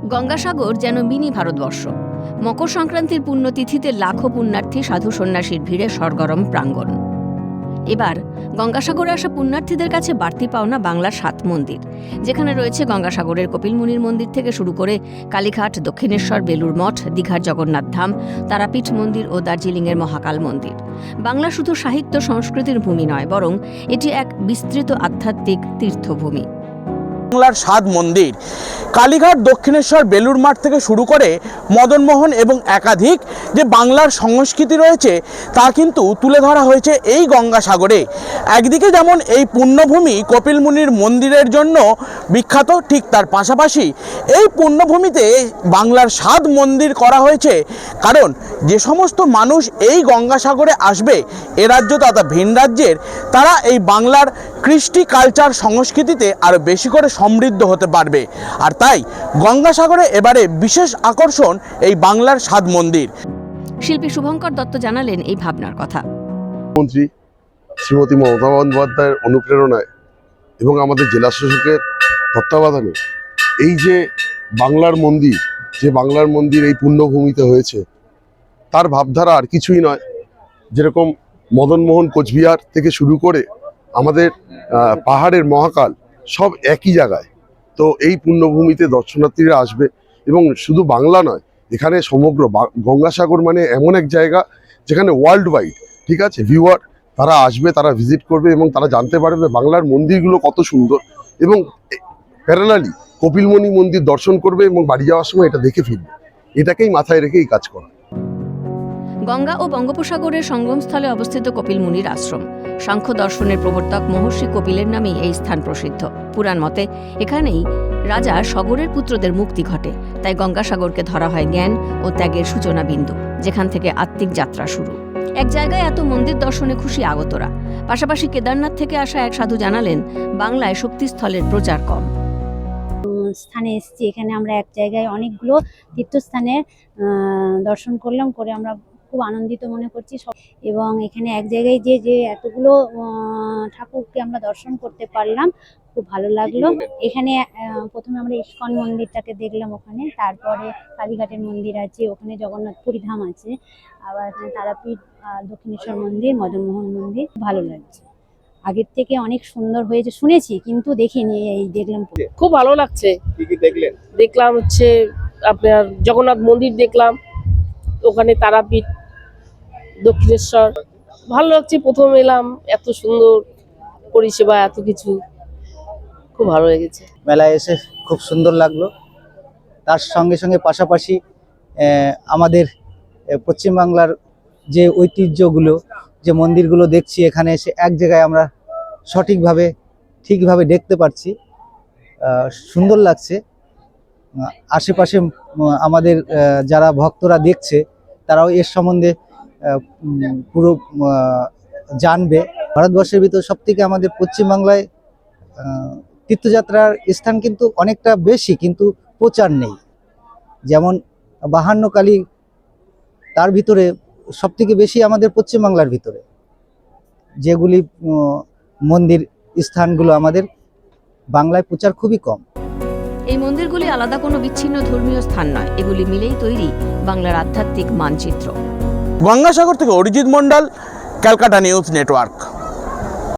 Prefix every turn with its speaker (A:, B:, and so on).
A: গঙ্গাসাগর যেন মিনি ভারতবর্ষ। মকর সংক্রান্তির পুণ্যতিথিতে লাখো পুণ্যার্থী সাধু সন্ন্যাসীর ভিড়ে সরগরম প্রাঙ্গণ। এবার গঙ্গাসাগরে আসা পুণ্যার্থীদের কাছে বাড়তি পাওনা বাংলার 7 মন্দির, যেখানে রয়েছে গঙ্গাসাগরের কপিলমুনির মন্দির থেকে শুরু করে কালীঘাট, দক্ষিণেশ্বর, বেলুর মঠ, দীঘার জগন্নাথ ধাম, তারাপীঠ মন্দির ও দার্জিলিংয়ের মহাকাল মন্দির। বাংলা শুধু সাহিত্য সংস্কৃতির ভূমি নয়, বরং এটি এক বিস্তৃত আধ্যাত্মিক তীর্থভূমি।
B: বাংলার 7 মন্দির, কালীঘাট, দক্ষিণেশ্বর, বেলুর মঠ থেকে শুরু করে মদনমোহন এবং একাধিক যে বাংলার সংস্কৃতি রয়েছে তা কিন্তু তুলে ধরা হয়েছে এই গঙ্গাসাগরে। একদিকে যেমন এই পুণ্যভূমি কপিলমুনির মন্দিরের জন্য বিখ্যাত, ঠিক তার পাশাপাশি এই পুণ্যভূমিতে বাংলার 7 মন্দির করা হয়েছে, কারণ যে সমস্ত মানুষ এই গঙ্গাসাগরে আসবে এ রাজ্য তথা ভিন রাজ্যের, তারা এই বাংলার কৃষ্টি কালচার সংস্কৃতিতে আরও বেশি করে সমৃদ্ধ হতে পারবে। আর তাই গঙ্গাসাগরে এবারে বিশেষ আকর্ষণ এই বাংলার 7 মন্দির।
A: শিল্পী শুভঙ্কর দত্ত জানালেন এই ভাবনার কথা।
C: মন্ত্রী শ্রীমতী মমতা বন্দ্যোপাধ্যায়ের অনুপ্রেরণায় এবং আমাদের জেলা শাসকের তত্ত্বাবধানে এই যে বাংলার মন্দির এই পুণ্যভূমিতে হয়েছে, তার ভাবধারা আর কিছুই নয়। যেরকম মদনমোহন কোচবিহার থেকে শুরু করে আমাদের পাহাড়ের মহাকাল সব একই জায়গায়। তো এই পুণ্যভূমিতে দর্শনার্থীরা আসবে, এবং শুধু বাংলা নয়, এখানে সমগ্র গঙ্গাসাগর মানে এমন এক জায়গা যেখানে ওয়ার্ল্ড ওয়াইড, ঠিক আছে, ভিউয়ার তারা আসবে, তারা ভিজিট করবে এবং তারা জানতে পারবে বাংলার মন্দিরগুলো কত সুন্দর, এবং প্যারালালি কপিলমুনি মন্দির দর্শন করবে এবং বাড়ি যাওয়ার সময় এটা দেখে ফিরবে। এটাকেই মাথায় রেখে এই কাজ করা।
A: গঙ্গা ও বঙ্গোপসাগরের সঙ্গমস্থলে অবস্থিত কপিলমুনির আশ্রম। সাংখ্য দর্শনের প্রবর্তক মহর্ষি কপিলের নামেই এই স্থান প্রসিদ্ধ। পুরাণ মতে এখানেই রাজা সগরের পুত্রদের মুক্তি ঘটে, তাই গঙ্গাসাগরকে ধরা হয় জ্ঞান ও ত্যাগের সূচনা বিন্দু, যেখান থেকে আত্মিক যাত্রা শুরু। এক জায়গায় এত মন্দির দর্শনে খুশি আগতরা। পাশাপাশি কেদারনাথ থেকে আসা এক সাধু জানালেন, বাংলায় শক্তিস্থলের প্রচার কম।
D: স্থানে এসেছি, এখানে আমরা এক জায়গায় অনেকগুলো তীর্থস্থানের দর্শন করলাম, করে আমরা খুব আনন্দিত মনে করছি। এবং এখানে এক জায়গায় যে এতগুলো ঠাকুরকে আমরা দর্শন করতে পারলাম, খুব ভালো লাগলো। এখানে প্রথমে আমরা ইস্কন মন্দিরটাকে দেখলাম, ওখানে তারপরে কালীঘাটের মন্দির আছে, ওখানে জগন্নাথপুরী ধাম আছে, আবার এখানে তারাপীঠ, দক্ষিণেশ্বর মন্দির, মদনমোহন মন্দির। ভালো লাগছে, আগের থেকে অনেক সুন্দর হয়েছে শুনেছি, কিন্তু দেখিনি, এই দেখলাম।
E: খুব ভালো লাগছে।
B: কি কি দেখলেন?
E: দেখলাম হচ্ছে আপনার জগন্নাথ মন্দির দেখলাম, ওখানে তারাপীঠ, দক্ষিণেশ্বর। ভালো লাগছে, প্রথম এলাম, এত সুন্দর পরিষেবা, এত কিছু, খুব ভালো লেগেছে।
F: মেলায় এসে খুব সুন্দর লাগলো। তার সঙ্গে সঙ্গে পাশাপাশি আমাদের পশ্চিমবাংলার যে ঐতিহ্যগুলো, যে মন্দিরগুলো দেখছি, এখানে এসে এক জায়গায় আমরা ঠিকভাবে দেখতে পাচ্ছি, সুন্দর লাগছে। আশেপাশে আমাদের যারা ভক্তরা দেখছে, তারাও এর সম্বন্ধে পুরো জানবে। ভারতবর্ষের ভিতর সবথেকে আমাদের পশ্চিমবাংলায় তীর্থযাত্রার স্থান কিন্তু অনেকটা বেশি, কিন্তু প্রচার নেই। যেমন 52 কালী, তার ভিতরে সবথেকে বেশি আমাদের পশ্চিমবাংলার ভিতরে যেগুলি মন্দির স্থানগুলো, আমাদের বাংলায় প্রচার খুবই কম।
A: এই মন্দিরগুলি আলাদা কোনো বিচ্ছিন্ন ধর্মীয় স্থান নয়, এগুলি মিলেই তৈরি বাংলার আধ্যাত্মিক মানচিত্র।
B: গঙ্গাসাগর থেকে অরিজিৎ মণ্ডল, ক্যালকাটা নিউজ নেটওয়ার্ক।